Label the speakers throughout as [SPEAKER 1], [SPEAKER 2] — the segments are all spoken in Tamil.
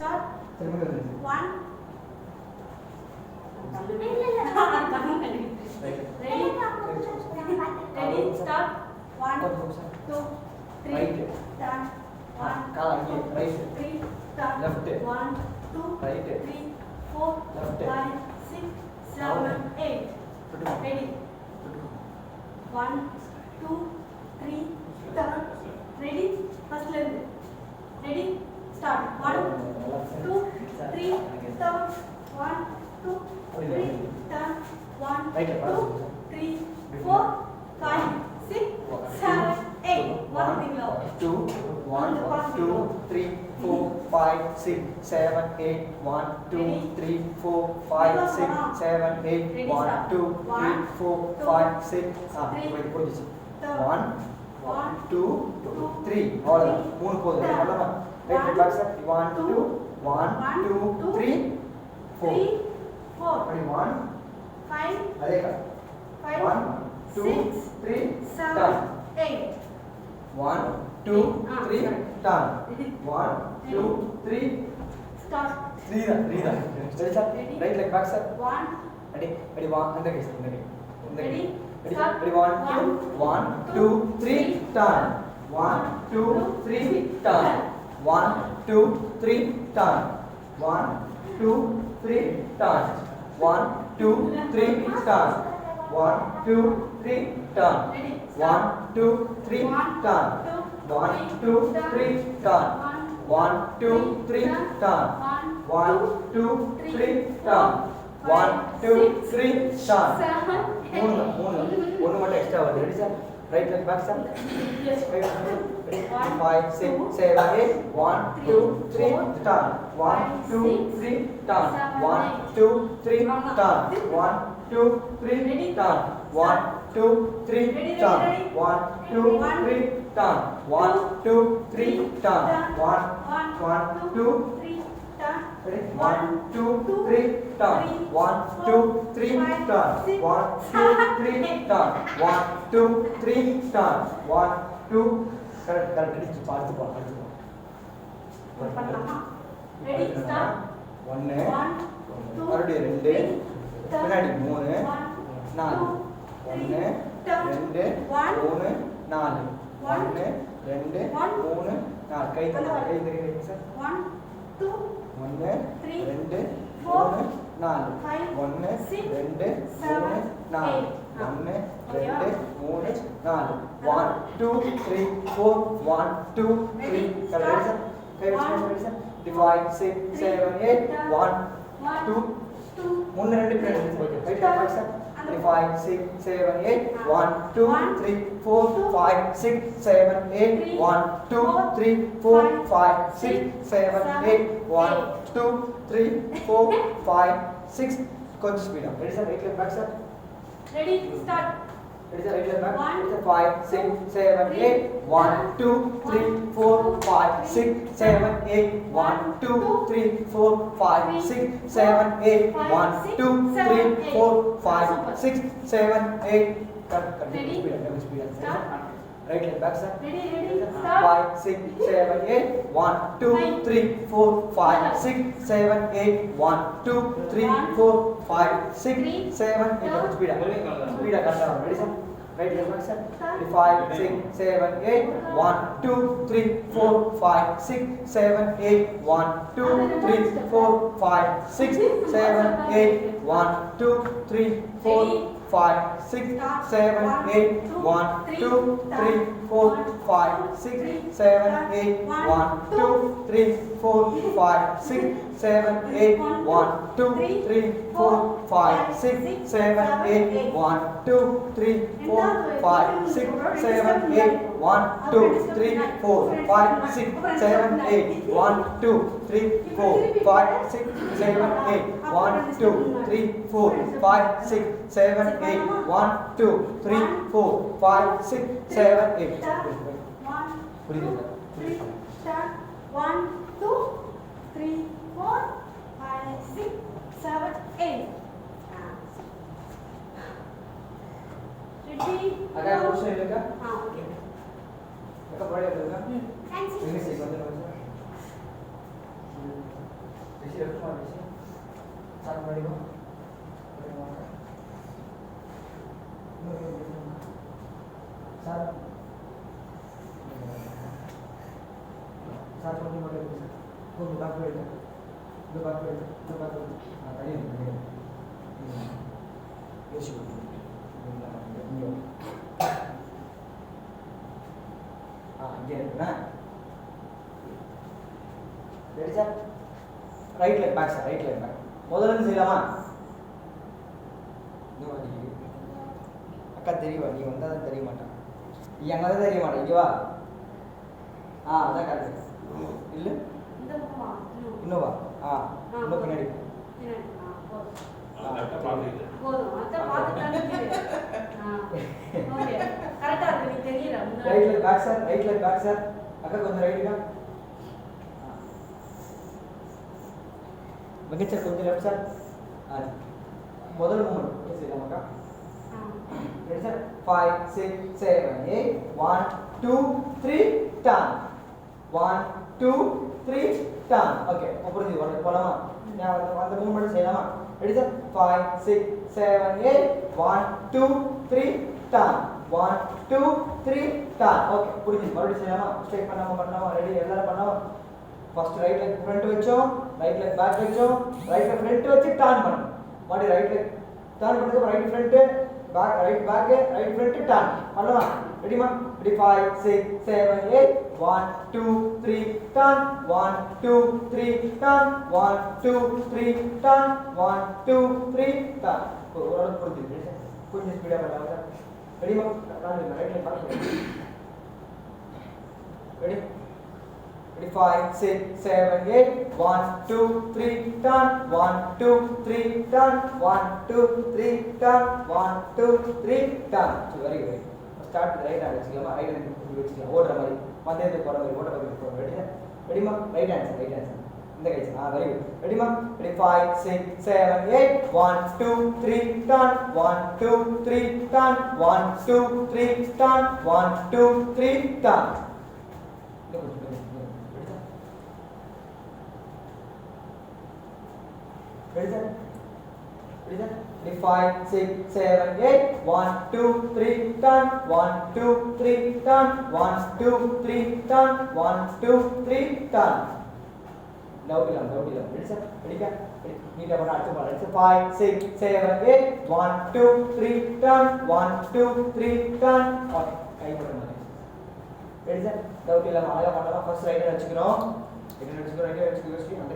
[SPEAKER 1] start. 1. Ready, start. 1, 2, 3, turn. 1, 2, 3, turn. 1, 2, 3, 4, 5, 6, 7, 8. Ready. 1, 2, 3, turn. Ready? First length. Ready? Start. 1, 2, 3, turn. 1, 2, 3, turn. 1, 2, 3, 4, 5, 6, 7, 8. One thing low.
[SPEAKER 2] 2, 1, 2, 3, 4, 5, 6, 7, 8. 1, 2, 3, 4, 5, 6, 7, 8. 1, 2, 3, 4, 5, 6. 1, 2, 3. அவ்வளவுதான். 3 போதும். அவ்வளவுதான். Right back sir. 1, 2, 1, 2, 3, 4.
[SPEAKER 1] 4.
[SPEAKER 2] Ready 1.
[SPEAKER 1] 5.
[SPEAKER 2] அதே கா. 1, 2, 3,
[SPEAKER 1] 7, 8.
[SPEAKER 2] 1, 2, 3, turn. 1, 2, 3.
[SPEAKER 1] Start.
[SPEAKER 2] 3 தான். Ready sir. Right leg back sir.
[SPEAKER 1] 1.
[SPEAKER 2] Ready 1. இந்த case.
[SPEAKER 1] Ready.
[SPEAKER 2] Ready.
[SPEAKER 1] Start.
[SPEAKER 2] Ready 1, 2, 3, turn. 1, 2, 3, turn. 1, 2, 3, turn. 1, 2, 3, turn. 1, 2, 3, turn. 1, 2, 3, turn. 1, 2, 3, turn. 1, 2, 3, turn. 1, 2, 3, turn. 1, 2, 3, turn. 1, 2, 3, turn. 3 ஒன்னு மட்டும் எக்ஸ்ட்ரா வருது. Ready sir. Right leg back sir. 5 6 7 8. 1 2 3 turn. 1 2 3 turn. 1 2 3 turn. 1 2 3 turn. 1 2 3 turn. 1 2 3 turn. 1 2 3 turn. 1 2 Ready? 1 2 3 turn. 1 2 3 turn. 1 2 3 turn. 1 2 3 turn. 1 2 correct பார்த்து போ.
[SPEAKER 1] Ready, start.
[SPEAKER 2] 1
[SPEAKER 1] 2
[SPEAKER 2] மறுபடியும் 2 பின்னாடி 3 4 1 2 3 4 1 2 3 4 கை தெரியுங்க sir
[SPEAKER 1] 1 2
[SPEAKER 2] 1
[SPEAKER 1] 3
[SPEAKER 2] 2
[SPEAKER 1] 4
[SPEAKER 2] 3 4
[SPEAKER 1] 5
[SPEAKER 2] 1
[SPEAKER 1] 6
[SPEAKER 2] 2
[SPEAKER 1] 7
[SPEAKER 2] 3 4 1 2 3 4 1 2 3 4 1 2 3 correct sir correct sir divide 6 7 8 1 2 3 2 right correct sir 5 6 7 8 1 2 3 4 5 6 7 8 1 2 3 4 5 6 7 8 1 2 3 4 5 6 கொஞ்சம் ஸ்பீடா ready sir right left back sir
[SPEAKER 1] ready start
[SPEAKER 2] ready sir right left back 5 6 7 8 1 2 3 4 5 6 7 8 1 2 3 4 5 6 7 8 1 2 3 4 5 6 7 8
[SPEAKER 1] Ready?
[SPEAKER 2] speed
[SPEAKER 1] Start.
[SPEAKER 2] right left back sir
[SPEAKER 1] ready start
[SPEAKER 2] 5 6 7 8 1 2 3 4 5 6 7 8 1 2 3 4 5 6 7 8 speed correct ready sir right left back sir 5 6 7 8 1 2 3 4 5 6 7 8 1 2 3 4 5 6 7 8 1 2 3 4 5 6 7 8 1 2 3 4 5 6 7 8 1 2 3 4 5 6 7 8 1 2 3 4 5 6 7 8 1 2 3 4 5 6 7 8 1 2 3 4 5 6 7 8 1 2 3 4 5 6 7 8 1 2 3 4 5 6 7 8 1 2 3 4 5 6 7 8 புரியுது
[SPEAKER 1] start 1 2 3 4 5 6 7 8 ready
[SPEAKER 2] அக்கா क्वेश्चन இல்லக்கா
[SPEAKER 1] okay
[SPEAKER 2] அக்கா பழைய இருக்கா
[SPEAKER 1] thanks
[SPEAKER 2] இங்கிலீஷ் வந்து left one is start ready go start start only what is go back to it ready yes you again na ready sir right leg back sir right leg back முதல்ல இருந்து செய்யலாமா அக்கா தெரியுமா நீ வந்தா தான் தெரிய மாட்டான் நீ அங்கே தான் தெரிய மாட்டேன் இங்கே வா அதான் கரெக்ட் இல்லை இன்னும் வா இன்னும் பின்னாடி ரைட் leg back sir அக்கா கொஞ்சம் ரைட்டுக்கா வெங்கட் சார் கொஞ்சம் லெஃப்ட் சார் முதல் மூமெண்ட் செய்யலாமாக்கா ready sir 5 6 7 8 1 2 3 turn 1 2 3 turn okay அப்புறம் இது போலாமா நான் அந்த மூமெண்ட் செய்யலாமா ready sir 5 6 7 8 1 2 3 turn 1 2 3 turn okay புரியுது மறுபடியும் செய்யலாமா ஸ்ட்ரைட் பண்ணாம ரெடி எல்லாரும் பண்ணாம ஃபர்ஸ்ட் ரைட் லெக் ஃப்ரண்ட் வெச்சோம் ரைட் லெக் பேக் வெச்சோம் ரைட் லெக் ஃப்ரண்ட் வச்சு டர்ன் பண்ணனும் மாடி ரைட் லெக் டர்ன் பண்ணதுக்கு right front back right back right front turn பண்ணலாம் ரெடிமா ready 5 6 7 8 1 2 3 turn 1 2 3 turn 1 2 3 turn 1 2 3 turn ஓரளவு புரியுது கொஞ்சம் ஸ்பீடா பண்ணலாம் ரெடிமா right leg back ready 5 6 7 8 1 2 3 turn 1 2 3 turn 1 2 3 turn 1 2 3 turn very good start with right hand வச்சுக்கலாம் ரைட் ஹேண்ட் வச்சுக்கலாம் ஓடுற மாதிரி பந்தயத்துக்கு போற மாதிரி ஓட்ட மாதிரி போறோம் ரெடிமா ரைட் ஹேண்ட் இந்த கை very good ரெடிமா ready 5 6 7 8 1 2 3 turn 1 2 3 turn 1 2 3 turn 1 2 3 turn Ready sir? 5 6 7 8 1 2 3 turn 1 2 3 turn 1 2 3 turn 1 2 3 turn doubt இல்ல ready sir? ready ka நீங்க பண்ண அடுத்து பாருங்க ready 5 6 7 8 1 2 3 turn 1 2 3 turn ஓகே கை போடுங்க ready sir? டவுட் இல்ல அழகா பண்ணலாம் ஃபர்ஸ்ட் ரைட் வச்சுக்கிறோம் ரைட் வச்சுக்கிறோம் அந்த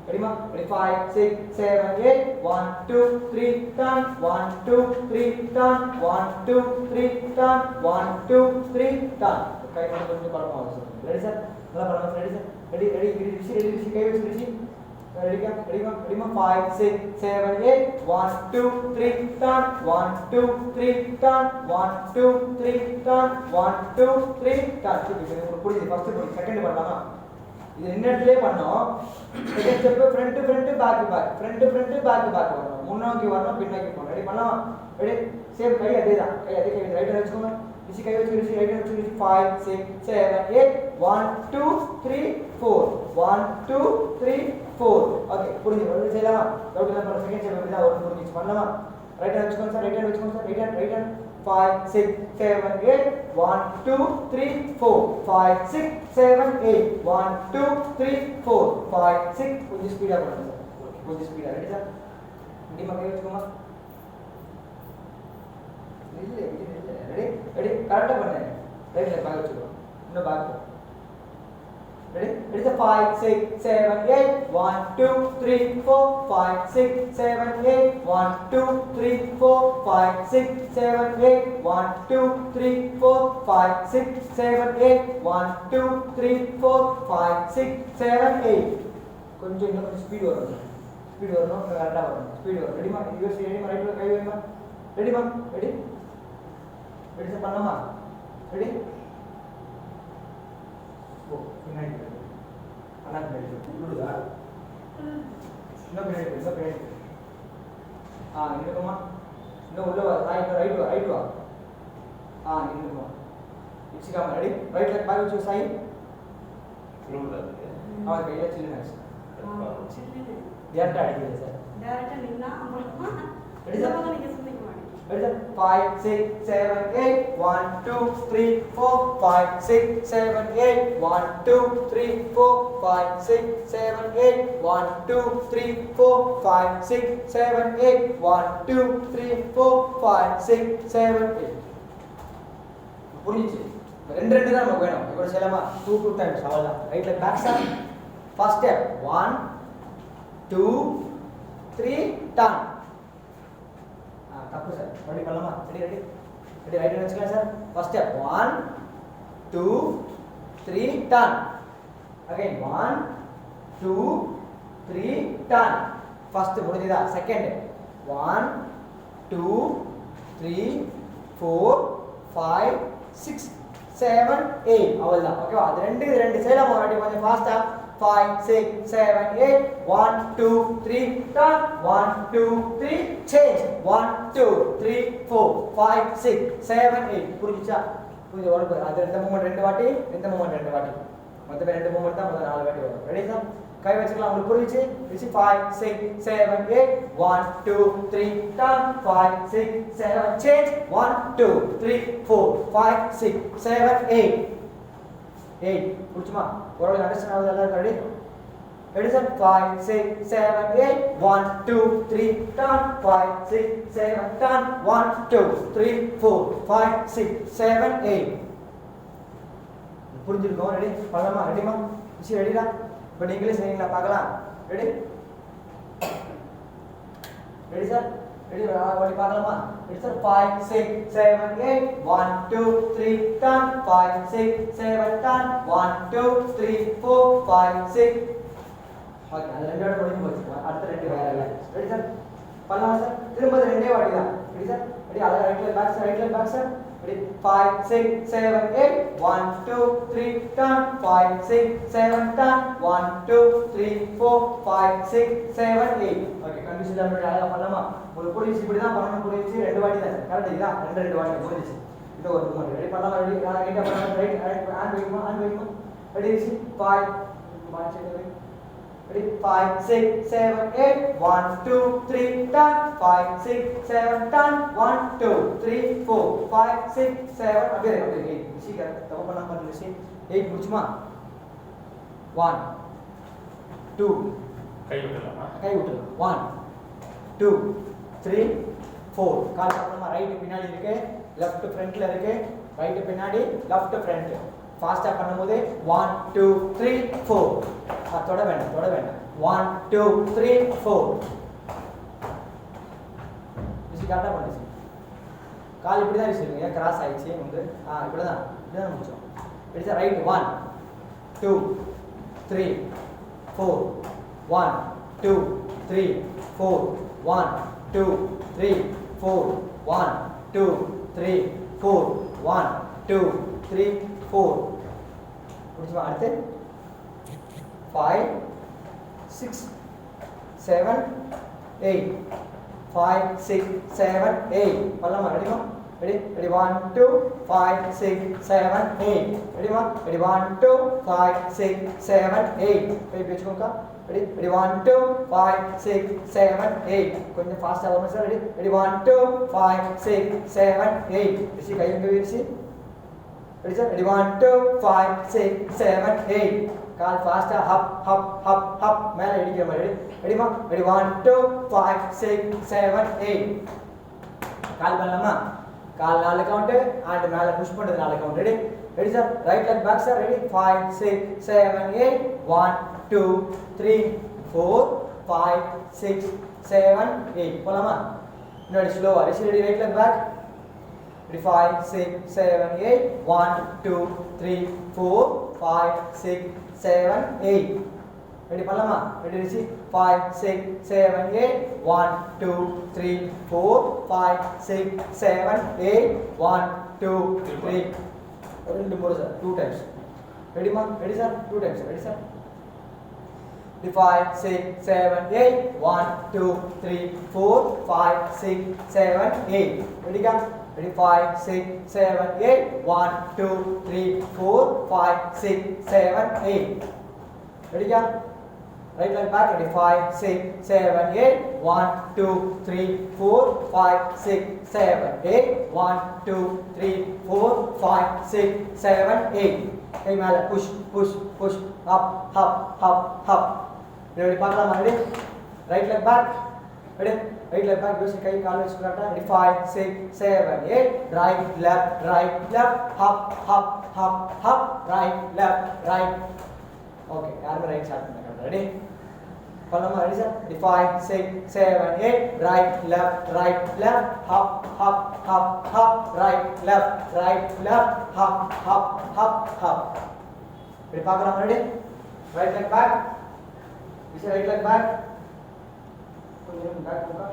[SPEAKER 2] ready ma ready 5 6 7 8 1 2 3 turn 1 2 3 turn 1 2 3 turn 1 2 3 turn கை கொஞ்சம் பரமாவும் சார் ready sir நல்லா பண்ணலாம் ready sir ready கை வச்சு ready ma 5 6 7 8 1 2 3 turn 1 2 3 turn 1 2 3 turn 1 2 3 turn புரியுது ஃபர்ஸ்ட் புரியுது செகண்ட் பண்ணலாமா இது என்ன இடத்துலயே பண்ணோம் செகண்ட் ஸ்டெப் ஃப்ரண்ட் பேக் வரணும் முன்னோக்கி வரணும் பின்னோக்கி போகணும் ரெடி பண்ணலாம் ரெடி சேம் கை அதே கை ரைட் வச்சுக்கோங்க இசி கை வச்சு ரைட் வச்சு 5 6 7 8 1 2 3 4 1 2 3 4 ஓகே புரிஞ்சு வந்து செய்யலாமா டவுட் இல்ல செகண்ட் ஸ்டெப் இப்படி தான் வரும் புரிஞ்சு பண்ணலாமா ரைட் ஹேண்ட் வச்சுக்கோங்க சார் ரைட் ஹேண்ட் 5 6 7 8 1 2 3 4 5 6 7 8 1 2 3 4 5 6 கொஞ்சம் ஸ்பீடா பண்ணுங்க சார் கொஞ்சம் ஸ்பீடா ரெடி சார் ரெடி மக்கள் வச்சுக்கோமா ரெடி கரெக்டா பண்ணுங்க ரைட்ல பேக் வச்சுக்கோ இன்னும் பேக் ready 5 6 7 8 1 2 3 4 5 6 7 8 1 2 3 4 5 6 7 8 1 2 3 4 5 6 7 8 1 2 3 4 5 6 7 8 கொஞ்சம் இன்னும் ஸ்பீட் வரணும் கரெக்டா வரணும் ஸ்பீட் வரும் ரெடிமா யூஎஸ் ரெடிமா ரைட்ல கை வைமா ரெடிமா ரெடி சார் பண்ணலாமா ரெடி ஓ பின்னாடி அண்ணா பின்னாடி உள்ளுதா இன்னும் பின்னாடி நின்னுக்குமா இன்னும் உள்ள வா ரைட் வா நின்னுக்குமா வச்சுக்காம ரெடி ரைட் லெக் பேக் வச்சு சாய் கையில சின்ன டேரக்டா அடிக்குது சார்
[SPEAKER 1] டேரக்டா நின்னா அப்புறம்
[SPEAKER 2] Ready, sir?
[SPEAKER 1] நீங்க சொன்னீங்க மாட்டீங்க.
[SPEAKER 2] Ready, sir? 5, 6, 7, 8. 1, 2, 3, 4, 5, 6, 7, 8. 1, 2, 3, 4, 5, 6, 7, 8. 1, 2, 3, 4, 5, 6, 7, 8. 1, 2, 3, 4, 5, 6, 7, 8. புரிஞ்சிச்சு ரெண்டு ரெண்டு தான் நமக்கு வேணும் இப்போ செய்யலாமா 2 டைம்ஸ் அவ்வளோதான் ரைட்ல back stop first step 1 2 3 turn தப்பு சார் ரெடி பண்ணலாமா ரெடி ரெடி ரெடி ரைட் வச்சுக்கலாம் sir first step 1 2 3 turn again 1 2 3 turn first முடிஞ்சதா செகண்ட் 1 2 3 4 5 6 7 8 அவ்வளவுதான் ஓகேவா அது ரெண்டு செய்யலாம் முன்னாடி கொஞ்சம் ஃபாஸ்டா 5 6 7 8 1 2 3 turn 1 2 3 change 1 2 3 4 5 6 7 8 புரிஞ்சுச்சா புரிஞ்சு உனக்கு அது ரெண்டு மூமெண்ட் ரெண்டு வாட்டி இந்த மூமெண்ட் ரெண்டு வாட்டி மொத்தமே ரெண்டு மூமெண்ட் தான் முதல்ல நாலு வாட்டி வரும் ரெடி சார் கை வச்சுக்கலாம் உங்களுக்கு புரிஞ்சுச்சு this is 5 6 7 8 1 2 3 turn 5 6 7 change 1 2 3 4 5 6 7 8 8 புரிஞ்சுமா ஓரளவு அண்டர்ஸ்டாண்ட் ஆகுது எல்லாரும் ready ready sir 5 6 7 8 1 2 3 turn 5 6 7 turn 1 2 3 4 5 6 7 8 புரிஞ்சிருக்கோம் ready பண்ணலாமா ரெடிமா மிஸ் ரெடிடா இப்போ நீங்களே செய்யுங்களா பார்க்கலாம் ரெடி ரெடி சார் ரெடி ஓடி பார்க்கலாமா ready sir 5 6 7 8 1 2 3 turn 5 6 7 turn 1 2 3 4 5 6 okay அது ரெண்டோட முடிஞ்சு போச்சு அடுத்த ரெண்டு வேற இல்ல ரெடி சார் பண்ணலாமா சார் திரும்ப ரெண்டே வாட்டி தான் ரெடி சார் ரெடி அழகா ரைட்ல back sir ready 5 6 7 8 1 2 3 turn 5 6 7 turn 1 2 3 4 5 6 7 8 okay condition நம்ம அழகா பண்ணலாமா ஒரு புரியுது இப்படி தான் பண்ணணும் புரியுது ரெண்டு வாட்டி தான் கரெக்ட் இதா ரெண்டு வாட்டி புரியுது இது ஒரு மூணு ரெடி பண்ணலாம் ரெடி ரைட்டா பண்ணலாம் ரைட் ஹேண்ட் வைக்குமா ready 5 march ready 5 6 7 8 1 2 3 turn 5 6 7 turn 1 2 3 4 5 6 7 அப்படியே 8 சீக்கிரம் தப்பு பண்ணாம பண்ணுங்க 8 முடிச்சுமா 1 2
[SPEAKER 3] கை விடலாமா
[SPEAKER 2] 1 2 3 4 கால் பண்ணலாமா ரைட் பின்னாடி இருக்கு லெஃப்ட் ஃப்ரண்ட்ல இருக்கு ரைட் பின்னாடி லெஃப்ட் ஃப்ரண்ட் ஃபாஸ்டா பண்ணும்போது 1 2 3 4 தொட வேண்டாம் 1 2 3 4 இது கரெக்டா பண்ணுங்க கால் இப்படி தான் வச்சிருக்கீங்க கிராஸ் ஆயிடுச்சு வந்து இப்படிதான் முடிச்சோம் இட்ஸ் ரைட் 1 2 3 4 1 2 3 4 1 2 3 4 1 2 3 4 1 2 3 4 முடிச்சுமா அடுத்து 5 6 7 8 5 6 7 8 பண்ணலாமா ரெடிமா ரெடி 1 2 5 6 7 8 ரெடிமா ரெடி 1 2 5 6 7 8 போய் பேச்சுக்கோங்க ரெடி 1 2 5 6 7 8 கொஞ்சம் ஃபாஸ்டா வரணும் சார் ரெடி 1 2 5 6 7 8 ரிஷி கை எங்க வீசி ரெடி சார் ரெடி 1 2 5 6 7 8 கால் ஃபாஸ்டா ஹப் மேல இடிக்கிற மாதிரி ரெடிமா ரெடி 1 2 5 6 7 8 கால் பண்ணலாமா கால் நாலு கவுண்ட் அண்ட் மேல புஷ் பண்றது நாலு count ready sir right leg back sir ready 5 6 7 8 1 2 3 4 5 6 7 8 போலாமா இன்னொரு ஸ்லோவா ready right leg back ready 5 6 7 8 1 2 3 4 5 6 7 8 ready பண்ணலாமா ready ரிஷி 5 6 7 8 1 2 3 4 5 6 7 8 1 2 3 ரெண்டு மூணு சார் 2 டைம்ஸ் ரெடிமா ready sir 2 times ready sir 5 6 7 8 1 2 3 4 5 6 7 8 ready ka ready 5 6 7 8 1 2 3 4 5 6 7 8 ready ka Right leg back. Ready? 5, 6, 7, 8. 1, 2, 3, 4, 5, 6, 7, 8. 1, 2, 3, 4, 5, 6, 7, 8. கை மேல push push push up up up up. Ready? பார்க்கலாமா? Ready? Right leg back. Ready? Right leg back. யோசி கை கால் வச்சு கரெக்ட்டா. Ready? 5, 6, 7, 8. Right left up up up up. Right left right. Okay. யாரும் ரைட் ஸ்டார்ட் பண்ணுங்க. Ready? பண்ணலாமா? Ready sir? 5, 6, 7, 8. Right left up up up up. Right left up up up up. Ready? பார்க்கலாமா? Ready? Right leg back. This right leg back. கொஞ்சம் பேக் போங்க.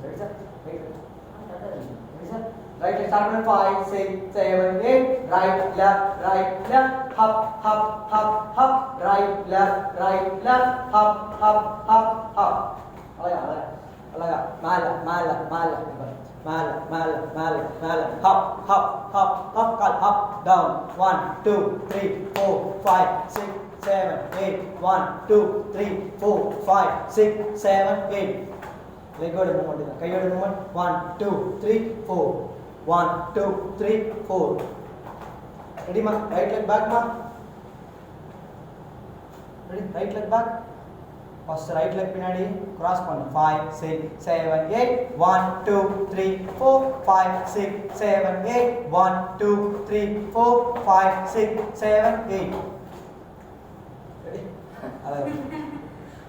[SPEAKER 2] Ready sir? Ready sir? Right leg start on 5, 6, 7, 8. Right left up up up up. Right left up up up up. அழகா மேல up கால் up down. 1 2 3 4 5 6 7 8. 1 2 3 4 5 6 7 8. கையோட மூவ்மெண்ட் கையோட மூவ்மெண்ட் 1 2 3 4 1 2 3 4. ரெடி மா? ரைட் லெக் பேக் மா. Ready? Right leg back. First right leg பின்னாடி கிராஸ் பண்ணு. 5 6 7 8. 1 2 3 4 5 6 7 8. 1 2 3 4 5 6 7 8. ரெடி? அழகா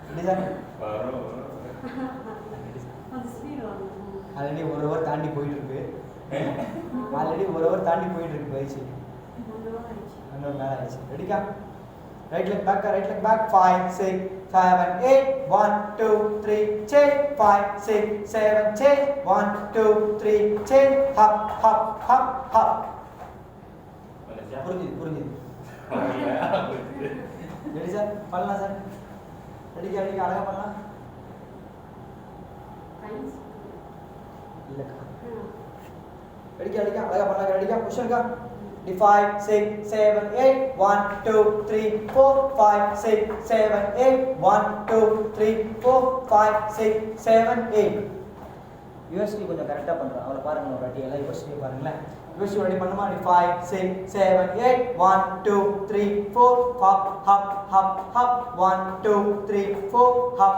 [SPEAKER 2] ரெடி சார்?
[SPEAKER 1] அந்த ஸ்பீட் வரும்.
[SPEAKER 2] ஆல்ரெடி 1 ஹவர் தாண்டி போயிட்டு இருக்கு. ஆல்ரெடி 1 ஹவர் தாண்டி போயிட்டு இருக்கு பயிற்சி. 1 ஹவர் மேல ஆயிடுச்சு. ரெடிக்கா? Right leg back. Right leg back. 5 6 7 8. 1 2 3 change. 5 6 7 change. 1 2 3 change. Hop hop hop hop. புரிஞ்சுது. Ready sir? பண்ணலாம் சார். ரெடிக்கா? அழகா பண்ணலாம். இல்லக்கா. ரெடிக்கா? அழகா பண்ணலாம். ரெடிக்கா? பொசிஷன்க்கா? 5 6 7 8. 1 2 3 4 5 6 7 8. 1 2 3 4 5 6 7 8. யூஎஸ்டி கொஞ்சம் கரெக்டா பண்றான். அவளை பாருங்க ஒரு வாட்டி எல்லாம் யூஎஸ்டி பாருங்களேன். யூஎஸ்டி ரெடி பண்ணுமா? 5 6 7 8. 1 2 3 4 hop hop hop hop. 1 2 3 4 hop.